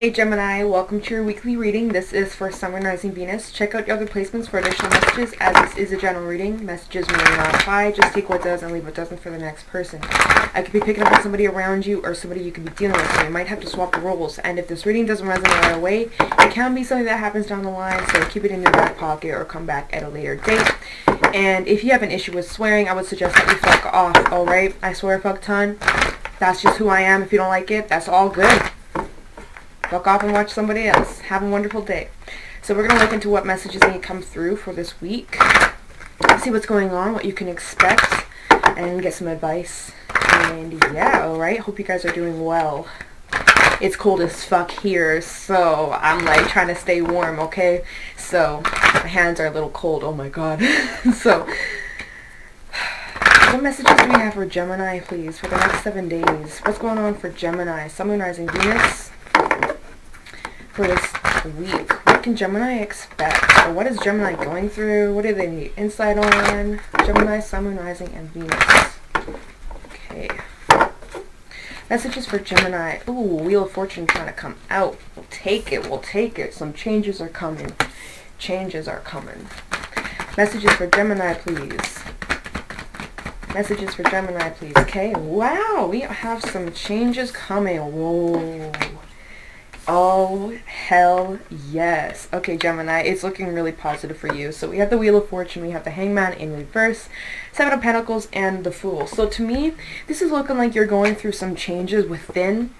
Hey Gemini, welcome to your weekly reading. This is for Sun, Moon, Rising, Venus. Check out your other placements for additional messages, as this is a general reading. Messages may not apply. Just take what does and leave what doesn't for the next person. I could be picking up on somebody around you or somebody you could be dealing with, so you might have to swap the roles. And if this reading doesn't resonate right away, it can be something that happens down the line, so keep it in your back pocket or come back at a later date. And if you have an issue with swearing, I would suggest that you fuck off, alright? I swear a fuck ton. That's just who I am. If you don't like it, that's all good. Fuck off and watch somebody else. Have a wonderful day. So we're going to look into what messages need to come through for this week. See what's going on, what you can expect, and get some advice. And yeah, alright. Hope you guys are doing well. It's cold as fuck here, so I'm like trying to stay warm, okay? So my hands are a little cold. Oh my god. So what messages do we have for Gemini, please, for the next 7 days? What's going on for Gemini? Sun, Moon, Rising, Venus for this week. What can Gemini expect? Or what is Gemini going through? What do they need insight on? Gemini, Sun, Moon, Rising, and Venus. Okay. Messages for Gemini. Ooh, Wheel of Fortune trying to come out. We'll take it. We'll take it. Some changes are coming. Changes are coming. Messages for Gemini, please. Messages for Gemini, please. Okay. Wow. We have some changes coming. Whoa. Oh, hell yes. Okay, Gemini, it's looking really positive for you. So we have the Wheel of Fortune, we have the Hangman in reverse, Seven of Pentacles, and the Fool. So to me, this is looking like you're going through some changes within.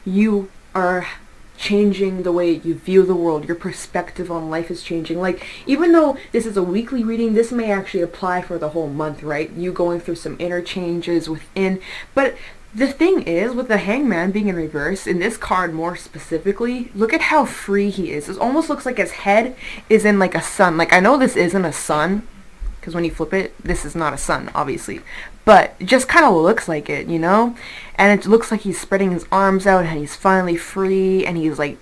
You are changing the way you view the world. Your perspective on life is changing. Like, even though this is a weekly reading, this may actually apply for the whole month, right? You going through some inner changes within. But the thing is, with the Hangman being in reverse, in this card more specifically, look at how free he is. It almost looks like his head is in like a sun. Like, I know this isn't a sun, because when you flip it, this is not a sun, obviously. But it just kind of looks like it, you know? And it looks like he's spreading his arms out, and he's finally free, and he's like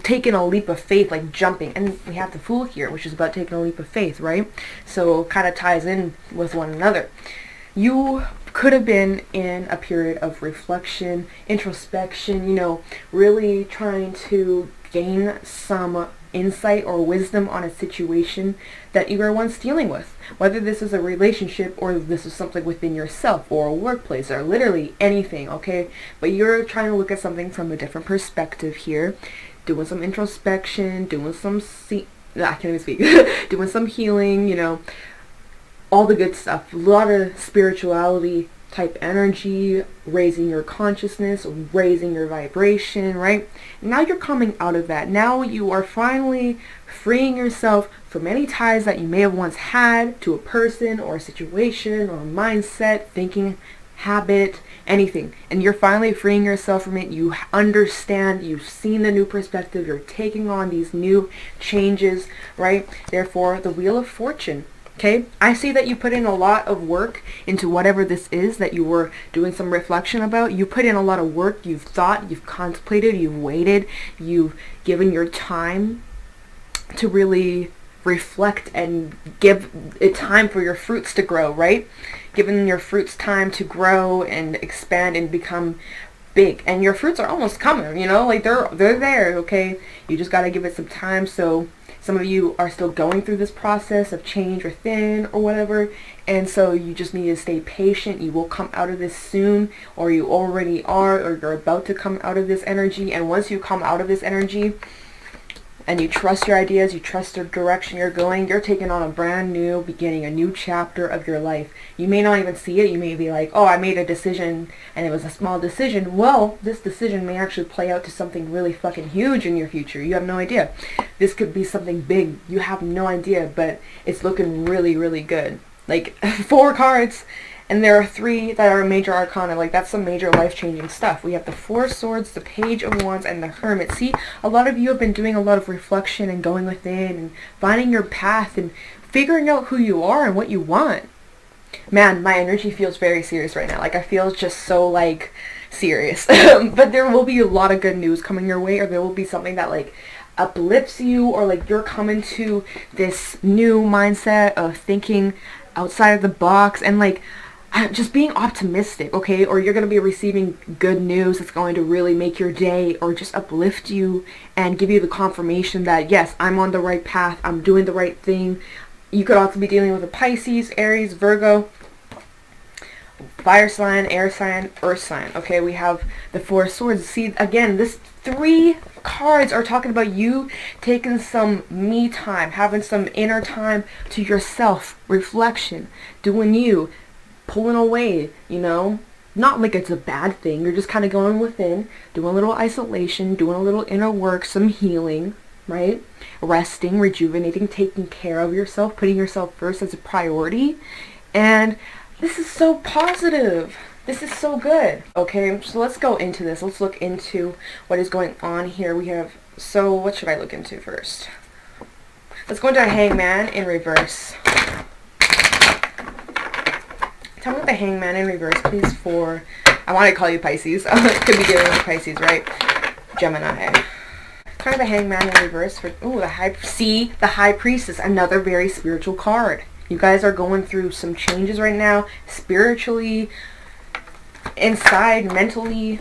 taking a leap of faith, like jumping. And we have the Fool here, which is about taking a leap of faith, right? So it kind of ties in with one another. You could have been in a period of reflection, introspection, you know, really trying to gain some insight or wisdom on a situation that you were once dealing with. Whether this is a relationship or this is something within yourself or a workplace or literally anything, okay? But you're trying to look at something from a different perspective here, doing some introspection, doing some I can't even speak. Doing some healing, you know, all the good stuff. A lot of spirituality type energy, raising your consciousness, raising your vibration, right? Now you're coming out of that. Now you are finally freeing yourself from any ties that you may have once had to a person or a situation or a mindset, thinking, habit, anything. And you're finally freeing yourself from it. You understand, you've seen the new perspective, you're taking on these new changes, right? Therefore, the Wheel of Fortune. Okay, I see that you put in a lot of work into whatever this is that you were doing some reflection about. You put in a lot of work, you've thought, you've contemplated, you've waited, you've given your time to really reflect and give it time for your fruits to grow, right? Giving your fruits time to grow and expand and become big. And your fruits are almost coming, you know, like they're there, okay? You just got to give it some time. So some of you are still going through this process of change within or whatever, and so you just need to stay patient. You will come out of this soon, or you already are, or you're about to come out of this energy. And once you come out of this energy and you trust your ideas, you trust the direction you're going, you're taking on a brand new beginning, a new chapter of your life. You may not even see it. You may be like, oh, I made a decision and it was a small decision. Well, this decision may actually play out to something really fucking huge in your future. You have no idea. This could be something big. You have no idea, but it's looking really, really good. Like 4 cards, and there are 3 that are major arcana. Like, that's some major life-changing stuff. We have the 4 Swords, the Page of Wands, and the Hermit. See, a lot of you have been doing a lot of reflection and going within and finding your path and figuring out who you are and what you want. Man, my energy feels very serious right now. Like, I feel just so, like, serious. But there will be a lot of good news coming your way, or there will be something that, like, uplifts you, or, like, you're coming to this new mindset of thinking outside of the box. And, like, just being optimistic, okay? Or you're going to be receiving good news that's going to really make your day, or just uplift you and give you the confirmation that, yes, I'm on the right path, I'm doing the right thing. You could also be dealing with a Pisces, Aries, Virgo, fire sign, air sign, earth sign. Okay, we have the Four of Swords. See, again, this 3 cards are talking about you taking some me time, having some inner time to yourself, reflection, doing you, pulling away, you know. Not like it's a bad thing. You're just kind of going within, doing a little isolation, doing a little inner work, some healing, right? Resting, rejuvenating, taking care of yourself, putting yourself first as a priority. And this is so positive. This is so good. Okay, so let's go into this. Let's look into what is going on here. We have, so what should I look into first? Let's go into a Hangman in reverse. Tell me what the Hangman in reverse, please, for, I want to call you Pisces. Could be dealing with Pisces, right? Gemini. Kind of the Hangman in reverse for, ooh, the High Priestess, another very spiritual card. You guys are going through some changes right now, spiritually, inside, mentally.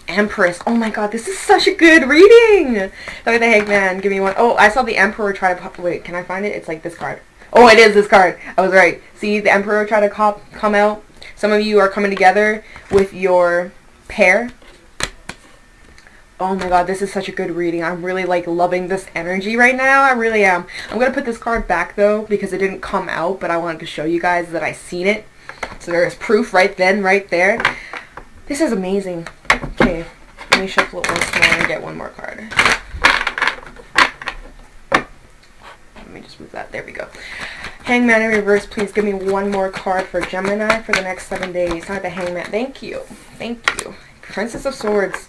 Empress. Oh my god, this is such a good reading. Look at the Hangman. Give me one. Oh, I saw the Emperor try to pop. Wait, can I find it? It's like this card. Oh, it is this card. I was right. See, the Emperor try to come out. Some of you are coming together with your pair. Oh my god, this is such a good reading. I'm really like loving this energy right now. I really am. I'm going to put this card back though because it didn't come out, but I wanted to show you guys that I seen it. So there's proof right then, right there. This is amazing. Okay, let me shuffle it once more and get one more card. Let me just move that. There we go. Hangman in reverse, please give me one more card for Gemini for the next 7 days. Not the Hangman. Thank you. Thank you. Princess of Swords.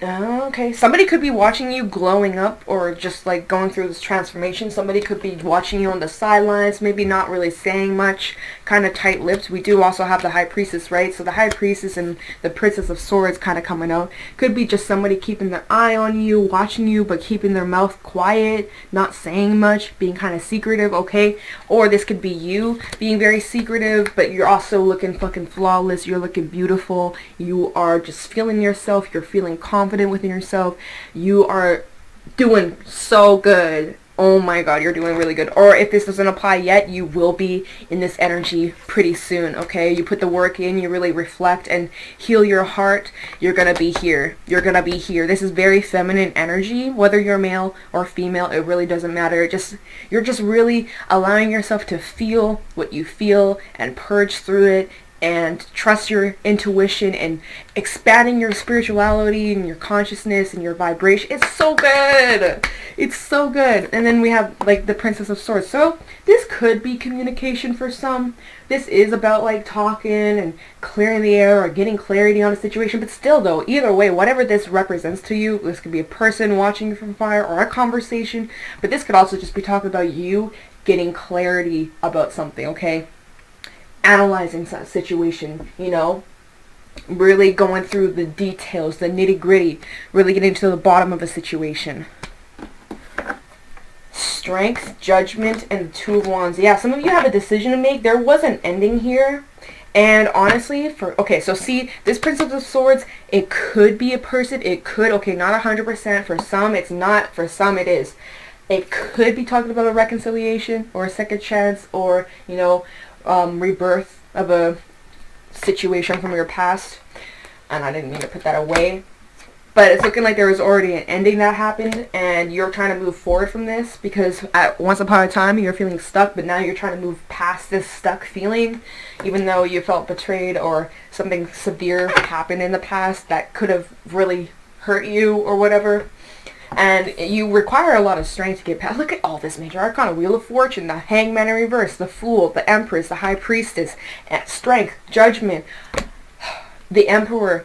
Okay, somebody could be watching you glowing up or just like going through this transformation. Somebody could be watching you on the sidelines, maybe not really saying much, kind of tight-lipped. We do also have the High Priestess, right? So the High Priestess and the Princess of Swords kind of coming out. Could be just somebody keeping their eye on you, watching you, but keeping their mouth quiet, not saying much, being kind of secretive, okay? Or this could be you being very secretive, but you're also looking fucking flawless. You're looking beautiful. You are just feeling yourself. You're feeling confident within yourself. You are doing so good. Oh my god, you're doing really good. Or if this doesn't apply yet, you will be in this energy pretty soon, okay? You put the work in, you really reflect and heal your heart. You're gonna be here. You're gonna be here. This is very feminine energy. Whether you're male or female, it really doesn't matter. You're just really allowing yourself to feel what you feel and purge through it and trust your intuition and expanding your spirituality and your consciousness and your vibration. It's so good. It's so good. And then we have like the Princess of Swords. So this could be communication for some. This is about like talking and clearing the air or getting clarity on a situation. But still though, either way, whatever this represents to you, this could be a person watching you from fire or a conversation. But this could also just be talking about you getting clarity about something, okay? Analyzing that situation, you know, really going through the details, the nitty-gritty, really getting to the bottom of a situation. Strength, judgment, and the Two of Wands. Yeah, some of you have a decision to make. There was an ending here, and honestly, okay, so see, this Princess of Swords, it could be a person, it could, okay, not 100%, for some it's not, for some it is. It could be talking about a reconciliation, or a second chance, or, you know, rebirth of a situation from your past. And I didn't mean to put that away, but it's looking like there was already an ending that happened and you're trying to move forward from this because at once upon a time you're feeling stuck, but now you're trying to move past this stuck feeling, even though you felt betrayed or something severe happened in the past that could have really hurt you or whatever. And you require a lot of strength to get past. Look at all this major arcana. Wheel of Fortune, the Hangman in reverse, the Fool, the Empress, the High Priestess, strength, judgment, the Emperor.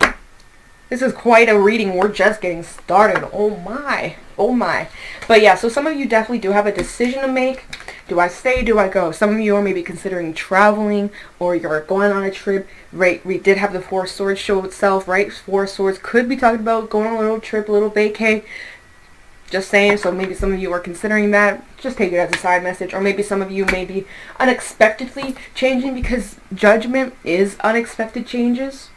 This is quite a reading. We're just getting started. Oh my. Oh my. But yeah, so some of you definitely do have a decision to make. Do I stay? Do I go? Some of you are maybe considering traveling or you're going on a trip. Right, we did have the Four Swords show itself, right? Four Swords could be talking about going on a little trip, a little vacay. Just saying. So maybe some of you are considering that. Just take it as a side message. Or maybe some of you may be unexpectedly changing, because Judgment is unexpected changes.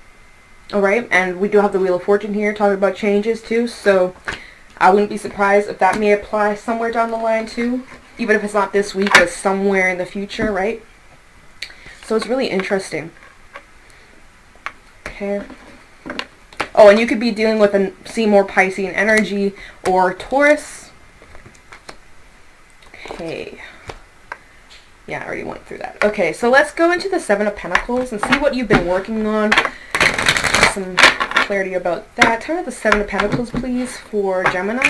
Alright, and we do have the Wheel of Fortune here talking about changes too. So I wouldn't be surprised if that may apply somewhere down the line too. Even if it's not this week, but somewhere in the future, right? So it's really interesting. Okay. Oh, and you could be dealing with a more Piscean energy or Taurus. Okay. Yeah, I already went through that. Okay, so let's go into the Seven of Pentacles and see what you've been working on. Some clarity about that. Tell me the Seven of Pentacles, please, for Gemini.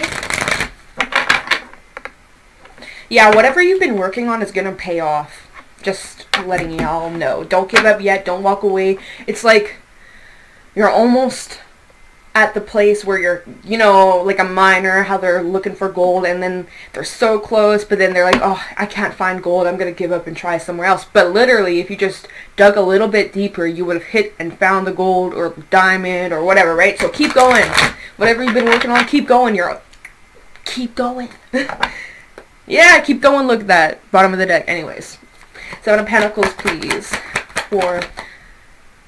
Yeah, whatever you've been working on is going to pay off. Just letting y'all know. Don't give up yet. Don't walk away. It's like you're almost at the place where you're, you know, like a miner, how they're looking for gold and then they're so close, but then they're like, oh, I can't find gold, I'm going to give up and try somewhere else. But literally, if you just dug a little bit deeper, you would have hit and found the gold or diamond or whatever, right? So keep going. Whatever you've been working on, keep going. Keep going. Yeah, keep going. Look at that. Bottom of the deck. Anyways. Seven of Pentacles, please. For,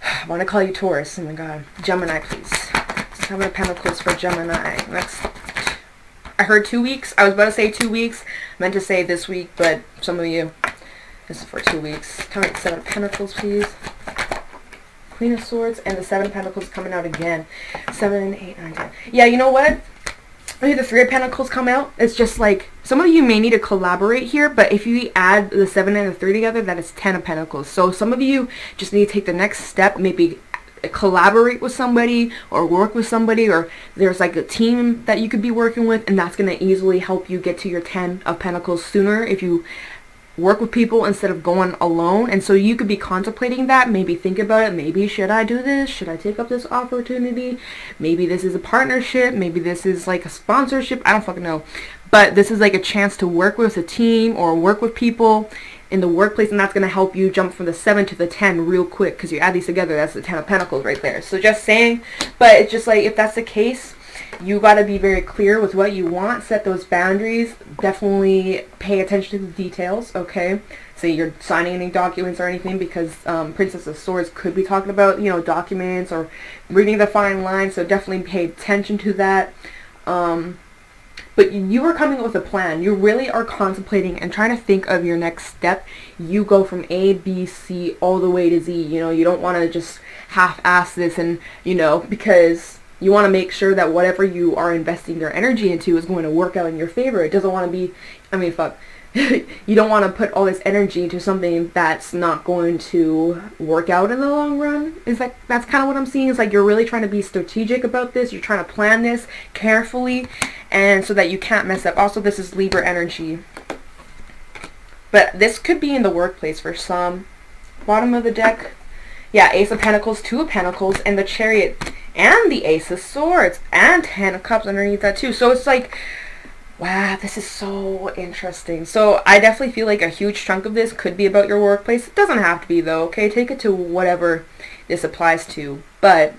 I want to call you Taurus. Oh my God. Gemini, please. Seven of Pentacles for Gemini. Next. I heard 2 weeks. I was about to say 2 weeks. Meant to say this week, but some of you, this is for 2 weeks. Tell me the Seven of Pentacles, please. Queen of Swords and the Seven of Pentacles coming out again. 7, 8, 9, 10. Yeah, you know what? I think the Three of Pentacles come out. It's just like, some of you may need to collaborate here, but if you add the 7 and the 3 together, that is 10 of Pentacles. So some of you just need to take the next step, maybe collaborate with somebody or work with somebody, or there's like a team that you could be working with, and that's going to easily help you get to your 10 of Pentacles sooner if you work with people instead of going alone. And so you could be contemplating that, maybe think about it, maybe should I do this, should I take up this opportunity, maybe this is a partnership, maybe this is like a sponsorship, I don't fucking know, but this is like a chance to work with a team or work with people in the workplace, and that's going to help you jump from the 7 to the 10 real quick, because you add these together, that's the 10 of Pentacles right there. So just saying, but it's just like, if that's the case, you got to be very clear with what you want, set those boundaries, definitely pay attention to the details, okay? Say you're signing any documents or anything, because Princess of Swords could be talking about, you know, documents or reading the fine line, so definitely pay attention to that. But you are coming up with a plan. You really are contemplating and trying to think of your next step. You go from A, B, C, all the way to Z. You know, you don't want to just half-ass this, and, you know, because you want to make sure that whatever you are investing your energy into is going to work out in your favor. It doesn't want to be, I mean, fuck. You don't want to put all this energy into something that's not going to work out in the long run. That's kind of what I'm seeing. Is like you're really trying to be strategic about this. You're trying to plan this carefully, and so that you can't mess up. Also, this is Libra energy. But this could be in the workplace for some. Bottom of the deck. Yeah, Ace of Pentacles, Two of Pentacles, and the Chariot, and the Ace of Swords, and 10 of Cups underneath that too. So it's like, wow, this is so interesting. So I definitely feel like a huge chunk of this could be about your workplace. It doesn't have to be though, okay? Take it to whatever this applies to. But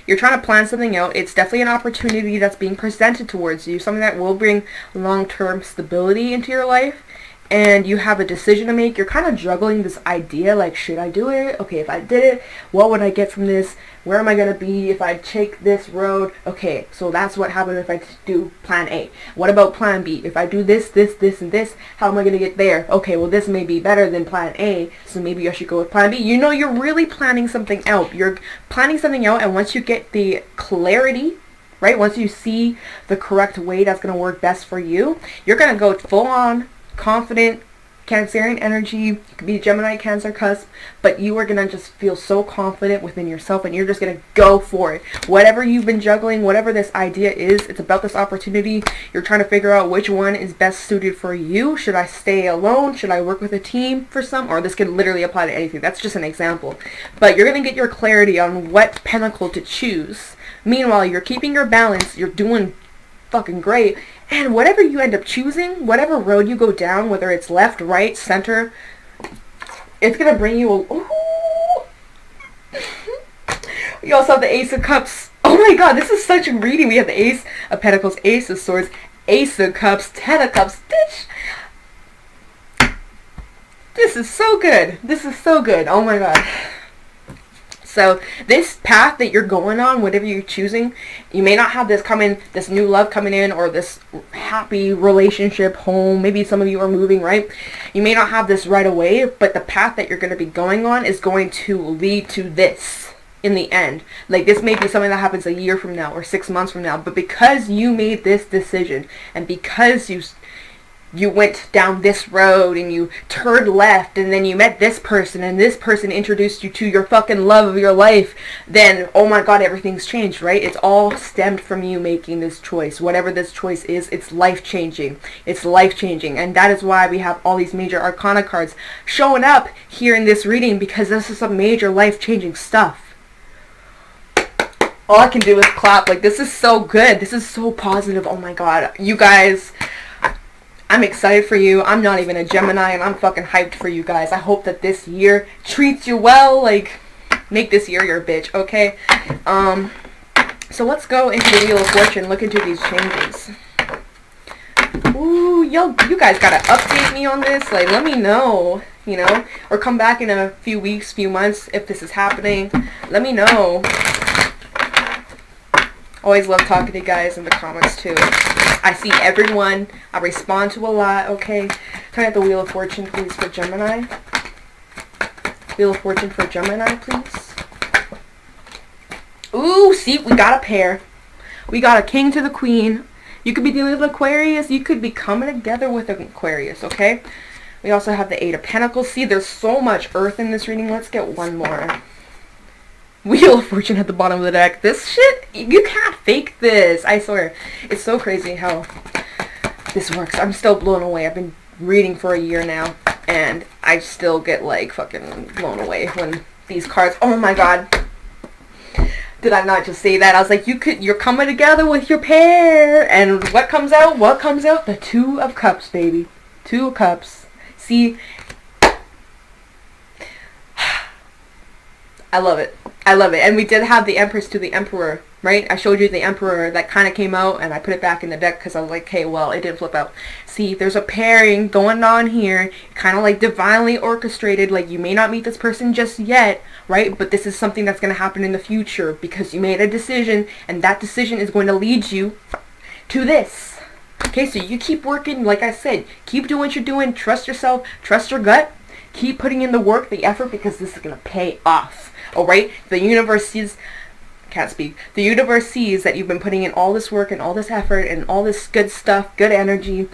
you're trying to plan something out. It's definitely an opportunity that's being presented towards you. Something that will bring long-term stability into your life. And you have a decision to make. You're kind of juggling this idea, like, should I do it? Okay, if I did it, what would I get from this? Where am I going to be if I take this road? Okay, so that's what happens if I do plan A. What about plan B? If I do this, this, this, and this, how am I going to get there? Okay, well, this may be better than plan A, so maybe I should go with plan B. You know, you're really planning something out. You're planning something out, and once you get the clarity, right, once you see the correct way that's going to work best for you, you're going to go full on confident Cancerian energy. It could be Gemini, Cancer cusp, but you are going to just feel so confident within yourself, and you're just going to go for it. Whatever you've been juggling, whatever this idea is, it's about this opportunity. You're trying to figure out which one is best suited for you. Should I stay alone? Should I work with a team for some? Or this could literally apply to anything. That's just an example. But you're going to get your clarity on what pentacle to choose. Meanwhile, you're keeping your balance. You're doing fucking great. And whatever you end up choosing, whatever road you go down, whether it's left, right, center, it's going to bring you a... Ooh. You also have the Ace of Cups. Oh my god, this is such a reading. We have the Ace of Pentacles, Ace of Swords, Ace of Cups, Ten of Cups. Bitch, this is so good. This is so good. Oh my god. So this path that you're going on, whatever you're choosing, you may not have this new love coming in, or this happy relationship, home. Maybe some of you are moving, right? You may not have this right away, but the path that you're going to be going on is going to lead to this in the end. Like, this may be something that happens a year from now or 6 months from now, but because you made this decision, and because you went down this road and you turned left, and then you met this person, and this person introduced you to your fucking love of your life, then, oh my god, everything's changed, right? It's all stemmed from you making this choice. Whatever this choice is, it's life-changing. It's life-changing. And that is why we have all these major arcana cards showing up here in this reading, because this is some major life-changing stuff. All I can do is clap. Like, this is so good. This is so positive. Oh my god. You guys, I'm excited for you. I'm not even a Gemini, and I'm fucking hyped for you guys. I hope that this year treats you well. Like, make this year your bitch, okay? So let's go into the Wheel of Fortune, look into these changes. Ooh, you guys gotta update me on this. Like, let me know, you know? Or come back in a few weeks, few months, if this is happening. Let me know. Always love talking to you guys in the comments, too. I see everyone. I respond to a lot, okay? Can I have the Wheel of Fortune, please, for Gemini? Wheel of Fortune for Gemini, please. Ooh, see, we got a pair. We got a King to the Queen. You could be dealing with Aquarius. You could be coming together with an Aquarius, okay? We also have the Eight of Pentacles. See, there's so much Earth in this reading. Let's get one more. Wheel of Fortune at the bottom of the deck. This shit, you can't fake this. I swear. It's so crazy how this works. I'm still blown away. I've been reading for a year now, and I still get, like, fucking blown away when these cards... Oh my god. Did I not just say that? I was like, you're coming together with your pair. And what comes out? What comes out? The Two of Cups, baby. Two of Cups. See... I love it. I love it. And we did have the Empress to the Emperor, right? I showed you the Emperor that kind of came out, and I put it back in the deck because I was like, hey, well, it didn't flip out. See, there's a pairing going on here, kind of like divinely orchestrated. Like, you may not meet this person just yet, right? But this is something that's going to happen in the future because you made a decision, and that decision is going to lead you to this. Okay, so you keep working, like I said, keep doing what you're doing. Trust yourself. Trust your gut. Keep putting in the work, the effort, because this is going to pay off. Alright? The universe sees... Can't speak. The universe sees that you've been putting in all this work and all this effort and all this good stuff, good energy,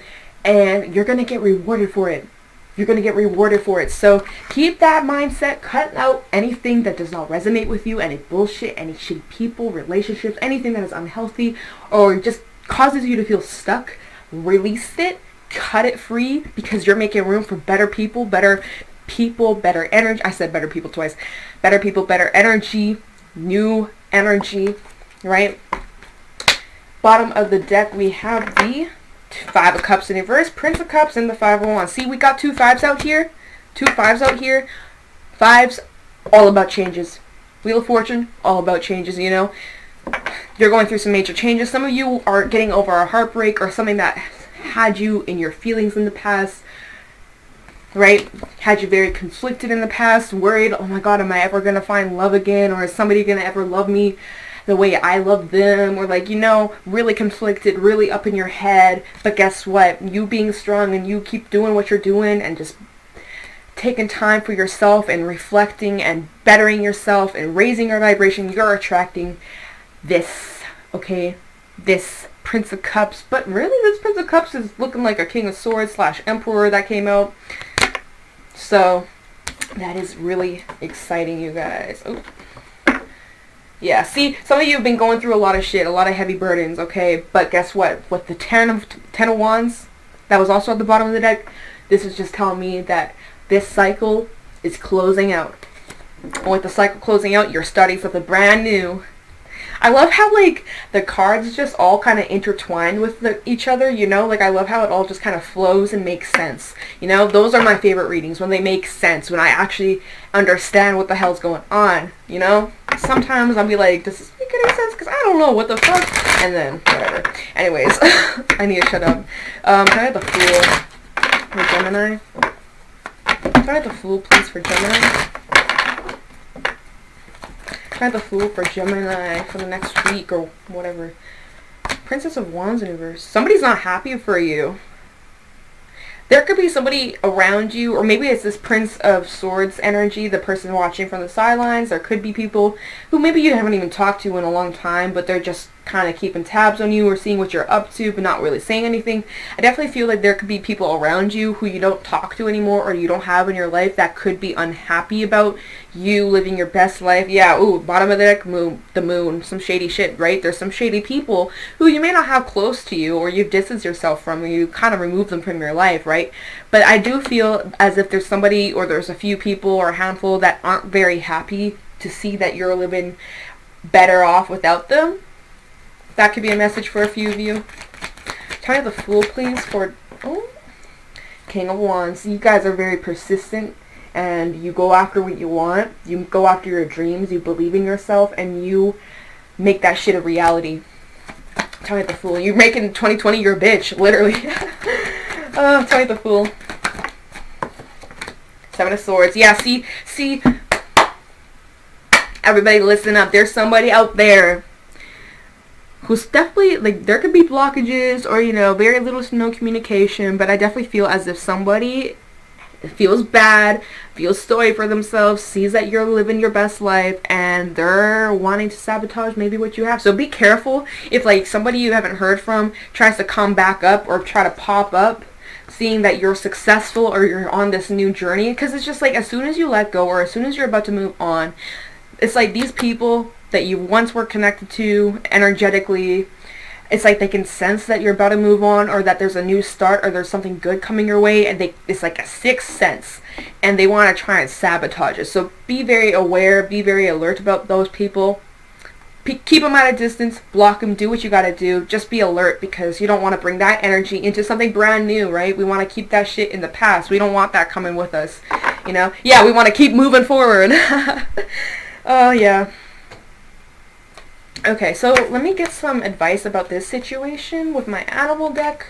and you're going to get rewarded for it. You're going to get rewarded for it. So keep that mindset. Cut out anything that does not resonate with you, any bullshit, any shitty people, relationships, anything that is unhealthy or just causes you to feel stuck. Release it. Cut it free, because you're making room for better people, better energy. I said better people twice. Better people, better energy, new energy, right? Bottom of the deck, we have the Five of Cups in reverse, Prince of Cups, and the Five of Wands. See, we got two fives out here. Two fives out here. Fives, all about changes. Wheel of Fortune, all about changes, you know. You're going through some major changes. Some of you are getting over a heartbreak or something that had you in your feelings in the past, right? Had you very conflicted in the past, worried, oh my god, am I ever going to find love again? Or is somebody going to ever love me the way I love them? Or, like, you know, really conflicted, really up in your head. But guess what? You being strong and you keep doing what you're doing and just taking time for yourself and reflecting and bettering yourself and raising your vibration, you're attracting this, okay? This Prince of Cups. But really, this Prince of Cups is looking like a King of Swords / Emperor that came out. So that is really exciting, you guys. Oh. Yeah, see, some of you have been going through a lot of shit, a lot of heavy burdens, okay? But guess what? With the Ten of Wands, that was also at the bottom of the deck, this is just telling me that this cycle is closing out. And with the cycle closing out, you're starting something brand new. I love how, like, the cards just all kind of intertwine with each other, you know? Like, I love how it all just kind of flows and makes sense. You know, those are my favorite readings, when they make sense, when I actually understand what the hell's going on, you know? Sometimes I'll be like, does this make any sense? Because I don't know what the fuck. And then, whatever. Anyways, I need to shut up. Can I have the Fool for Gemini? Can I have the Fool, please, for Gemini? Can I have the Fool for Gemini for the next week or whatever? Princess of Wands in reverse. Somebody's not happy for you. There could be somebody around you, or maybe it's this Prince of Swords energy, the person watching from the sidelines. There could be people who maybe you haven't even talked to in a long time, but they're just kind of keeping tabs on you or seeing what you're up to, but not really saying anything. I definitely feel like there could be people around you who you don't talk to anymore or you don't have in your life that could be unhappy about you living your best life. Yeah, ooh, bottom of the deck, the moon, some shady shit, right? There's some shady people who you may not have close to you, or you've distanced yourself from, or you kind of remove them from your life, right? But I do feel as if there's somebody, or there's a few people or a handful that aren't very happy to see that you're living better off without them. That could be a message for a few of you. Try the Fool, please, for King of Wands. You guys are very persistent, and you go after what you want. You go after your dreams. You believe in yourself, and you make that shit a reality. Tell me the Fool. You're making 2020 your bitch, literally. Tell me the Fool. Seven of Swords. Yeah, see. Everybody listen up. There's somebody out there who's definitely, like, there could be blockages or, you know, very little to no communication, but I definitely feel as if somebody feels bad, feels sorry for themselves, sees that you're living your best life, and they're wanting to sabotage maybe what you have. So be careful if, like, somebody you haven't heard from tries to come back up or try to pop up, seeing that you're successful or you're on this new journey, because it's just like as soon as you let go or as soon as you're about to move on, it's like these people that you once were connected to energetically, it's like they can sense that you're about to move on, or that there's a new start, or there's something good coming your way, and it's like a sixth sense, and they want to try and sabotage it. So be very aware, be very alert about those people. Keep them at a distance, block them, do what you gotta do. Just be alert, because you don't want to bring that energy into something brand new, right? We want to keep that shit in the past. We don't want that coming with us, you know? Yeah, we want to keep moving forward. Oh, yeah. Okay, so let me get some advice about this situation with my animal deck,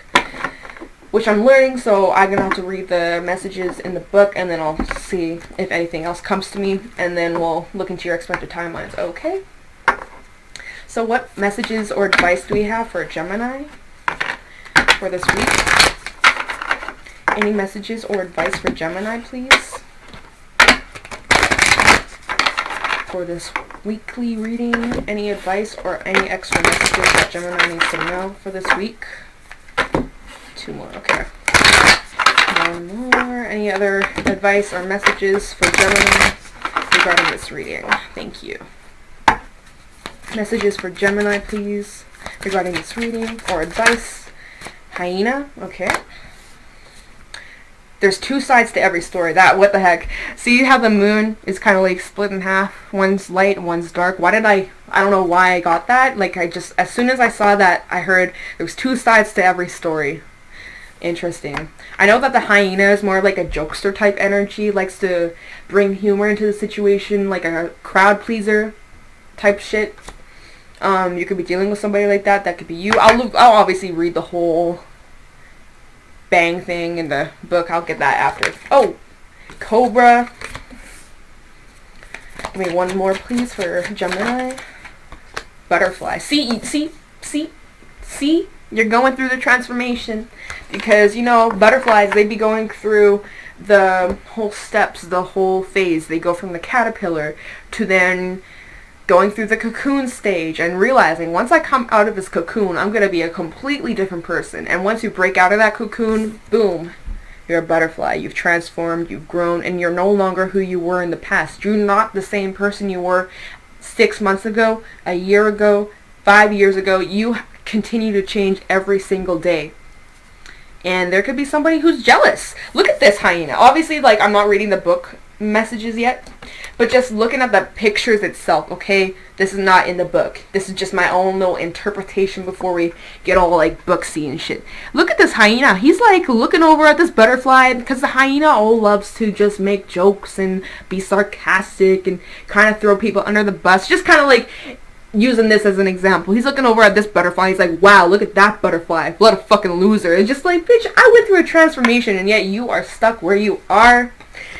which I'm learning, so I'm going to have to read the messages in the book, and then I'll see if anything else comes to me, and then we'll look into your expected timelines, okay? So what messages or advice do we have for Gemini for this week? Any messages or advice for Gemini, please? For this weekly reading, any advice or any extra messages that Gemini needs to know for this week? Two more, okay. One more. Any other advice or messages for Gemini regarding this reading? Thank you. Messages for Gemini, please, regarding this reading or advice. Hyena, okay. There's two sides to every story. What the heck? See how the moon is kind of like split in half? One's light, one's dark. I don't know why I got that. Like, as soon as I saw that, I heard there was two sides to every story. Interesting. I know that the hyena is more like a jokester type energy, likes to bring humor into the situation, like a crowd pleaser type shit. You could be dealing with somebody like that. That could be you. I'll obviously read the whole bang thing in the book. I'll get that after. Oh, Cobra. Give me one more, please, for Gemini. Butterfly. See? You're going through the transformation, because, you know, butterflies, they be going through the whole steps, the whole phase. They go from the caterpillar to then going through the cocoon stage and realizing, once I come out of this cocoon, I'm going to be a completely different person. And once you break out of that cocoon, boom, you're a butterfly. You've transformed, you've grown, and you're no longer who you were in the past. You're not the same person you were 6 months ago, a year ago, 5 years ago. You continue to change every single day. And there could be somebody who's jealous. Look at this hyena. Obviously, like, I'm not reading the book messages yet, but just looking at the pictures itself, okay? This is not in the book. This is just my own little interpretation before we get all, like, booksy and shit. Look at this hyena. He's, like, looking over at this butterfly, because the hyena loves to just make jokes and be sarcastic and kind of throw people under the bus. Just kind of, like, using this as an example. He's looking over at this butterfly. He's like, wow, look at that butterfly. What a fucking loser. It's just like, bitch, I went through a transformation and yet you are stuck where you are.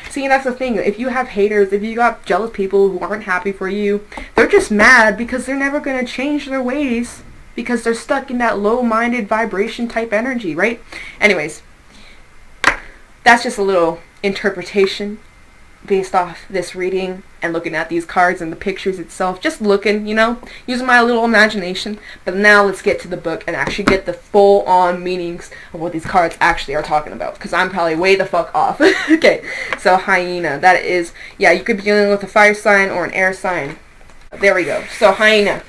See, that's the thing. If you have haters, if you got jealous people who aren't happy for you, they're just mad because they're never going to change their ways because they're stuck in that low-minded vibration type energy, right? Anyways, that's just a little interpretation based off this reading and looking at these cards and the pictures itself. Just looking, you know, using my little imagination. But now let's get to the book and actually get the full-on meanings of what these cards actually are talking about, because I'm probably way the fuck off. Okay, so hyena. That is, yeah, you could be dealing with a fire sign or an air sign. There we go. So hyena.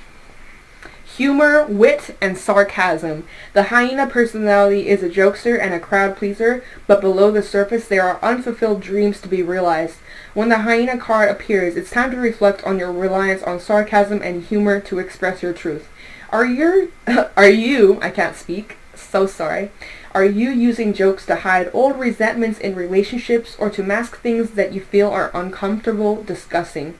Humor, wit, and sarcasm. The hyena personality is a jokester and a crowd pleaser, but below the surface there are unfulfilled dreams to be realized. When the hyena card appears, it's time to reflect on your reliance on sarcasm and humor to express your truth. Are you, I can't speak, so sorry. Are you using jokes to hide old resentments in relationships or to mask things that you feel are uncomfortable discussing?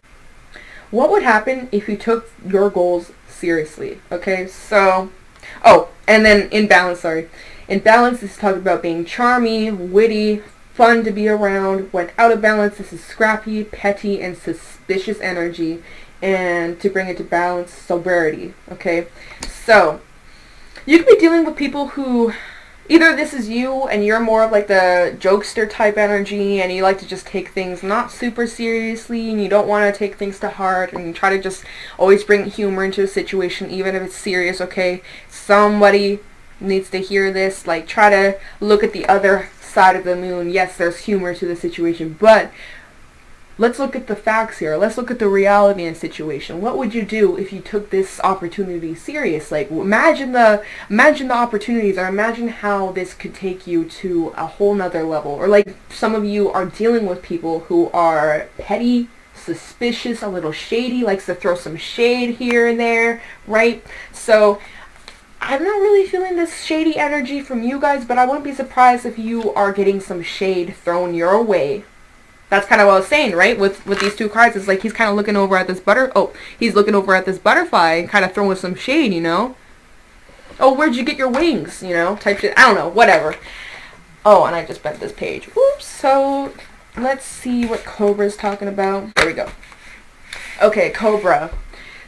What would happen if you took your goals seriously? Okay, so, oh, and then in balance, in balance, this is talking about being charming, witty, fun to be around. When out of balance, this is scrappy, petty, and suspicious energy. And to bring it to balance, sobriety. Okay, so you could be dealing with people who, either this is you and you're more of like the jokester type energy and you like to just take things not super seriously and you don't want to take things to heart and you try to just always bring humor into a situation even if it's serious. Okay, somebody needs to hear this. Like, try to look at the other side of the moon. Yes, there's humor to the situation, but let's look at the facts here. Let's look at the reality in the situation. What would you do if you took this opportunity serious? Like, imagine the opportunities, or imagine how this could take you to a whole nother level. Or like some of you are dealing with people who are petty, suspicious, a little shady, likes to throw some shade here and there, right? So I'm not really feeling this shady energy from you guys, but I wouldn't be surprised if you are getting some shade thrown your way. That's kind of what I was saying, right? With these two cards, it's like he's kind of looking over at this he's looking over at this butterfly and kind of throwing some shade, you know? Oh, where'd you get your wings, you know? Type shit. I don't know, whatever. Oh, and I just bent this page. Oops. So let's see what Cobra's talking about. There we go. Okay, Cobra.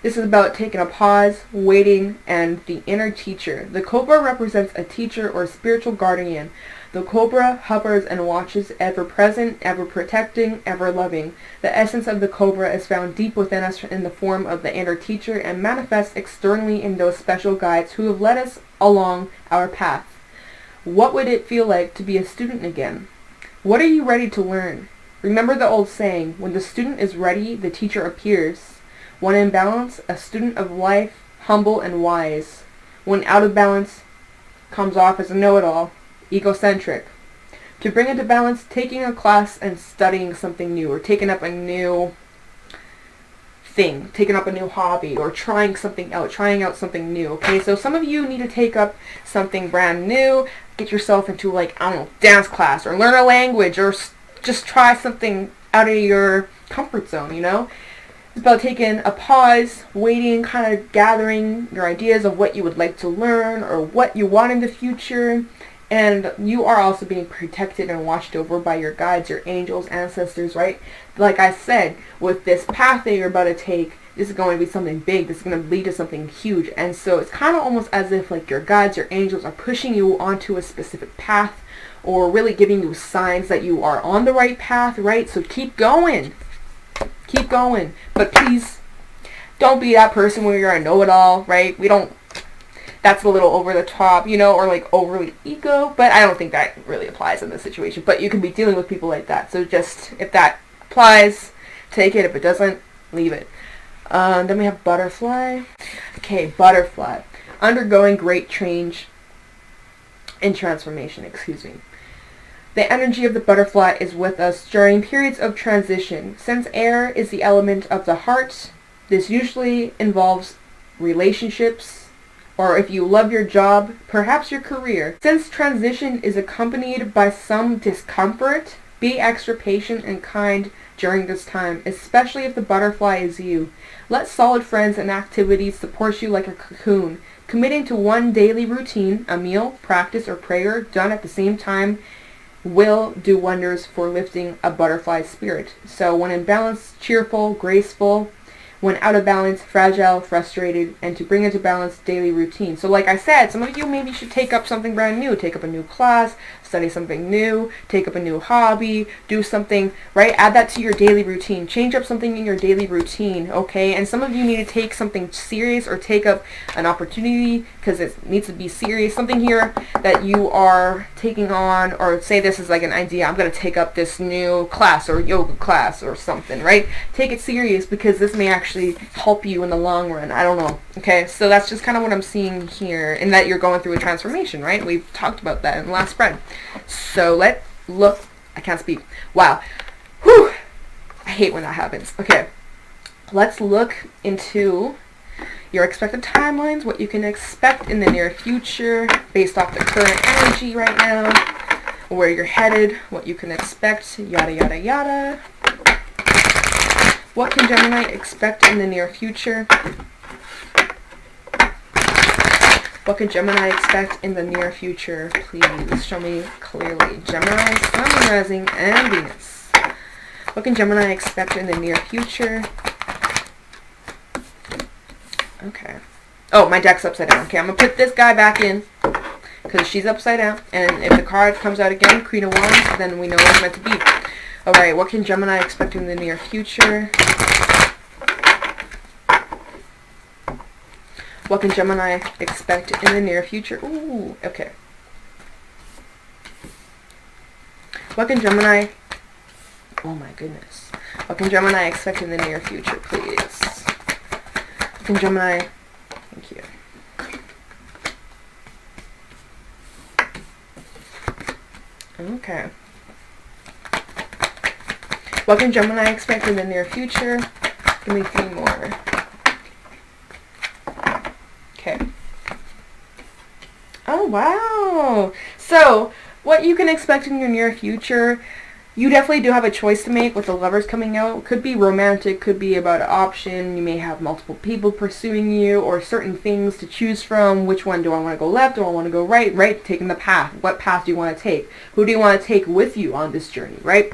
This is about taking a pause, waiting, and the inner teacher. The Cobra represents a teacher or spiritual guardian. The Cobra hovers and watches, ever present, ever protecting, ever loving. The essence of the Cobra is found deep within us in the form of the inner teacher and manifests externally in those special guides who have led us along our path. What would it feel like to be a student again? What are you ready to learn? Remember the old saying, when the student is ready, the teacher appears. When in balance, a student of life, humble and wise. When out of balance, comes off as a know-it-all, egocentric. To bring it to balance, taking a class and studying something new, or taking up a new thing, taking up a new hobby, or trying out something new. Okay, so some of you need to take up something brand new, get yourself into, like, I don't know, dance class, or learn a language, or just try something out of your comfort zone, you know? It's about taking a pause, waiting, kind of gathering your ideas of what you would like to learn or what you want in the future. And you are also being protected and watched over by your guides, your angels, ancestors, right? Like I said, with this path that you're about to take, this is going to be something big. This is going to lead to something huge. And so it's kind of almost as if like your guides, your angels are pushing you onto a specific path or really giving you signs that you are on the right path, right? So keep going. Keep going. But please don't be that person where you're a know-it-all, right? That's a little over the top, you know, or like overly ego, but I don't think that really applies in this situation. But you can be dealing with people like that. So just, if that applies, take it. If it doesn't, leave it. Then we have butterfly. Okay, butterfly. Undergoing great change and transformation, excuse me. The energy of the butterfly is with us during periods of transition. Since air is the element of the heart, this usually involves relationships, or if you love your job, perhaps your career. Since transition is accompanied by some discomfort, be extra patient and kind during this time, especially if the butterfly is you. Let solid friends and activities support you like a cocoon. Committing to one daily routine, a meal, practice, or prayer done at the same time will do wonders for lifting a butterfly spirit. So when in balance, cheerful, graceful. When out of balance, fragile, frustrated, and to bring into balance daily routine. So like I said, some of you maybe should take up something brand new, take up a new class, study something new, take up a new hobby, do something, right? Add that to your daily routine. Change up something in your daily routine, okay? And some of you need to take something serious or take up an opportunity because it needs to be serious. Something here that you are taking on, or say this is like an idea, I'm going to take up this new class or yoga class or something, right? Take it serious because this may actually help you in the long run. I don't know. Okay, so that's just kind of what I'm seeing here, in that you're going through a transformation, right? We've talked about that in the last spread. So let's look. I can't speak. Wow. Whew. I hate when that happens. Okay, let's look into your expected timelines, what you can expect in the near future based off the current energy right now, where you're headed, what you can expect, yada yada yada. What can Gemini expect in the near future? What can Gemini expect in the near future? Please show me clearly. Gemini, Sun, Rising, and Venus. What can Gemini expect in the near future? Okay. Oh, my deck's upside down. Okay, I'm going to put this guy back in because she's upside down. And if the card comes out again, Queen of Wands, then we know it's meant to be. Alright, what can Gemini expect in the near future? What can Gemini expect in the near future? Ooh, okay. What can Gemini... Oh my goodness. What can Gemini expect in the near future, please? What can Gemini... Thank you. Okay. What can Gemini expect in the near future? Give me 3 more. Okay. Oh, wow. So, what you can expect in your near future, you definitely do have a choice to make with the Lovers coming out. Could be romantic, could be about an option. You may have multiple people pursuing you or certain things to choose from. Which one do I want to go left? Do I want to go right? Right? Taking the path. What path do you want to take? Who do you want to take with you on this journey, right?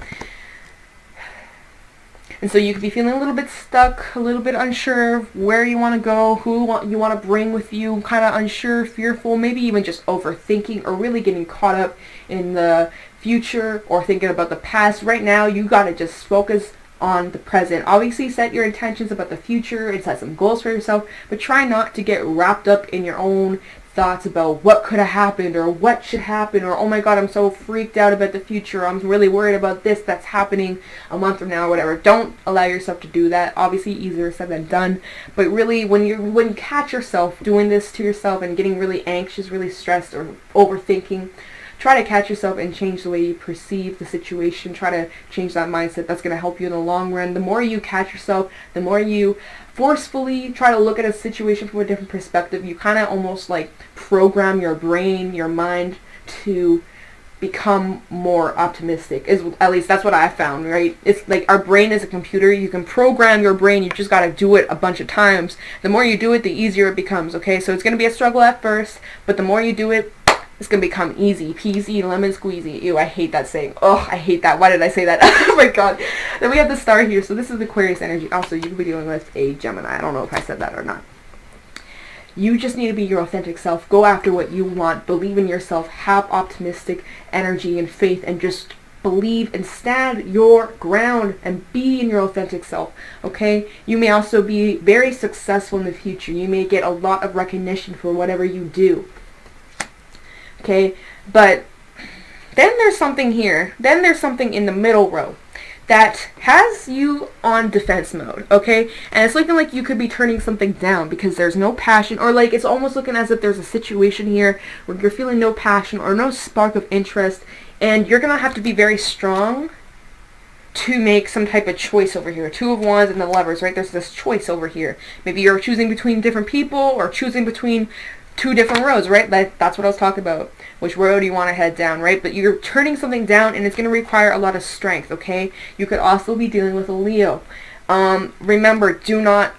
And so you could be feeling a little bit stuck, a little bit unsure of where you want to go, who you want to bring with you, kind of unsure, fearful, maybe even just overthinking or really getting caught up in the future or thinking about the past. Right now, you got to just focus on the present. Obviously, set your intentions about the future and set some goals for yourself, but try not to get wrapped up in your own thoughts about what could have happened or what should happen or oh my god, I'm so freaked out about the future, I'm really worried about this that's happening a month from now or whatever. Don't allow yourself to do that. Obviously easier said than done, but really when you catch yourself doing this to yourself and getting really anxious, really stressed or overthinking, try to catch yourself and change the way you perceive the situation. Try to change that mindset. That's going to help you in the long run. The more you catch yourself, the more you forcefully try to look at a situation from a different perspective, you kind of almost like program your brain, your mind to become more optimistic. At least that's what I found, right? It's like our brain is a computer. You can program your brain. You just got to do it a bunch of times. The more you do it, the easier it becomes, okay? So it's going to be a struggle at first, but the more you do it, it's going to become easy peasy, lemon squeezy. Ew, I hate that saying. Oh, I hate that. Why did I say that? Oh my god. Then we have the star here. So this is Aquarius energy. Also, you could be dealing with a Gemini. I don't know if I said that or not. You just need to be your authentic self. Go after what you want. Believe in yourself. Have optimistic energy and faith and just believe and stand your ground and be in your authentic self, okay? You may also be very successful in the future. You may get a lot of recognition for whatever you do. Okay, but then there's something here. Then there's something in the middle row that has you on defense mode, okay? And it's looking like you could be turning something down because there's no passion, or like it's almost looking as if there's a situation here where you're feeling no passion or no spark of interest, and you're going to have to be very strong to make some type of choice over here. 2 of Wands and the Lovers, right? There's this choice over here. Maybe you're choosing between different people or choosing between two different roads, right? That's what I was talking about. Which road do you want to head down, right? But you're turning something down, and it's going to require a lot of strength, okay? You could also be dealing with a Leo. Remember, do not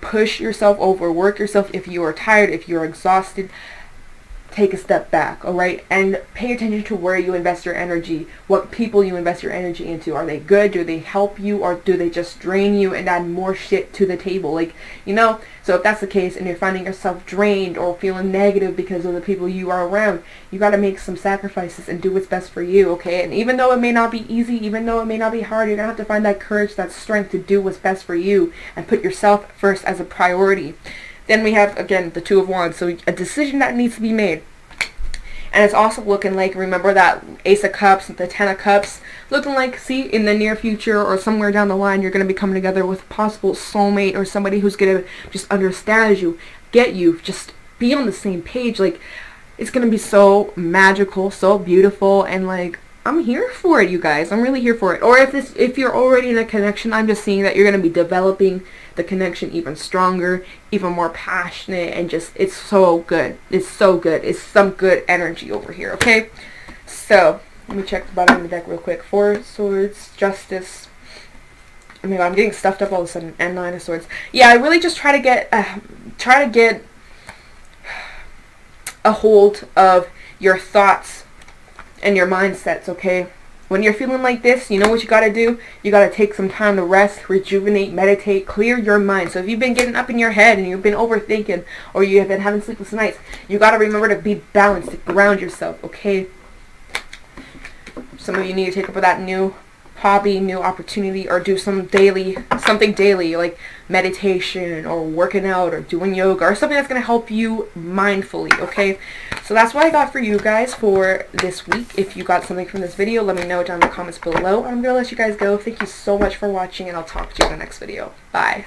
push yourself, overwork yourself. If you are tired, if you're exhausted, take a step back, all right? And pay attention to where you invest your energy, what people you invest your energy into. Are they good? Do they help you? Or do they just drain you and add more shit to the table? Like, you know, so if that's the case and you're finding yourself drained or feeling negative because of the people you are around, you got to make some sacrifices and do what's best for you, okay? And even though it may not be easy, even though it may not be hard, you're going to have to find that courage, that strength to do what's best for you and put yourself first as a priority. Then we have, again, the Two of Wands. So a decision that needs to be made. And it's also looking like, remember that Ace of Cups, the Ten of Cups, looking like, see, in the near future or somewhere down the line, you're going to be coming together with a possible soulmate or somebody who's going to just understand you, get you, just be on the same page. Like, it's going to be so magical, so beautiful, and like, I'm here for it, you guys. I'm really here for it. Or if you're already in a connection, I'm just seeing that you're going to be developing the connection even stronger, even more passionate, and just, it's so good. It's so good. It's some good energy over here, okay? So, let me check the bottom of the deck real quick. Four of Swords, Justice. Oh my god, I'm getting stuffed up all of a sudden. And Nine of Swords. Yeah, I really just try to get a hold of your thoughts and your mindsets, okay? When you're feeling like this, you know what you gotta do? You gotta take some time to rest, rejuvenate, meditate, clear your mind. So if you've been getting up in your head and you've been overthinking, or you have been having sleepless nights, you gotta remember to be balanced, to ground yourself, okay? Some of you need to take up that new hobby, new opportunity, or do something daily, like meditation or working out or doing yoga or something that's going to help you mindfully, okay? So that's what I got for you guys for this week. If you got something from this video, let me know down in the comments below. I'm going to let you guys go. Thank you so much for watching, and I'll talk to you in the next video. Bye.